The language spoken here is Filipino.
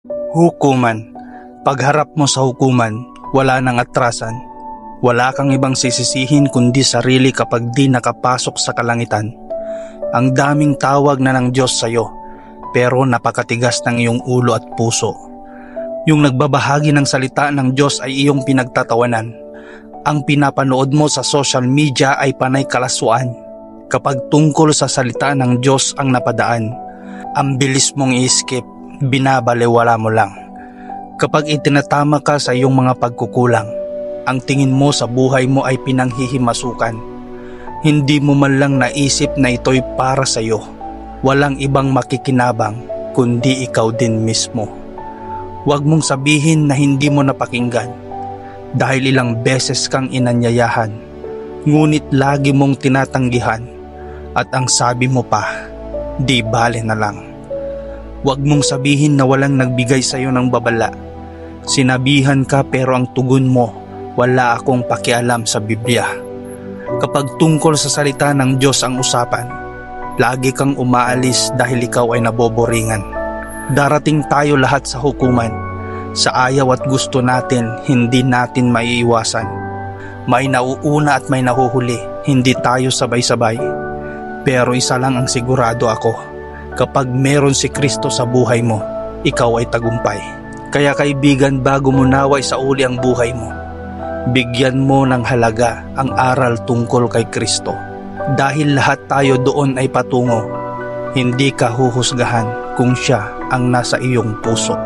Hukuman. Pagharap mo sa hukuman, wala nang atrasan. Wala kang ibang sisisihin kundi sarili kapag di nakapasok sa kalangitan. Ang daming tawag na ng Diyos sa'yo, pero napakatigas ng iyong ulo at puso. Yung nagbabahagi ng salita ng Diyos ay iyong pinagtatawanan. Ang pinapanood mo sa social media ay panay kalaswaan. Kapag tungkol sa salita ng Diyos ang napadaan, ang bilis mong i-skip, binabalewala mo lang. Kapag itinatama ka sa iyong mga pagkukulang, ang tingin mo sa buhay mo ay pinanghihimasukan. Hindi mo man lang naisip na ito'y para sa iyo. Walang ibang makikinabang kundi ikaw din mismo. Huwag mong sabihin na hindi mo napakinggan dahil ilang beses kang inanyayahan, ngunit lagi mong tinatanggihan at ang sabi mo pa, di bale na lang. Huwag mong sabihin na walang nagbigay sa iyo ng babala. Sinabihan ka pero ang tugon mo, wala akong pakialam sa Biblia. Kapag tungkol sa salita ng Diyos ang usapan, lagi kang umaalis dahil ikaw ay naboboringan. Darating tayo lahat sa hukuman. Sa ayaw at gusto natin, hindi natin maiiwasan. May nauuna at may nahuhuli, hindi tayo sabay-sabay. Pero isa lang ang sigurado ako, kapag meron si Kristo sa buhay mo, ikaw ay tagumpay. Kaya kaibigan, bago mo naway sa uli ang buhay mo, bigyan mo ng halaga ang aral tungkol kay Kristo. Dahil lahat tayo doon ay patungo, hindi ka huhusgahan kung siya ang nasa iyong puso.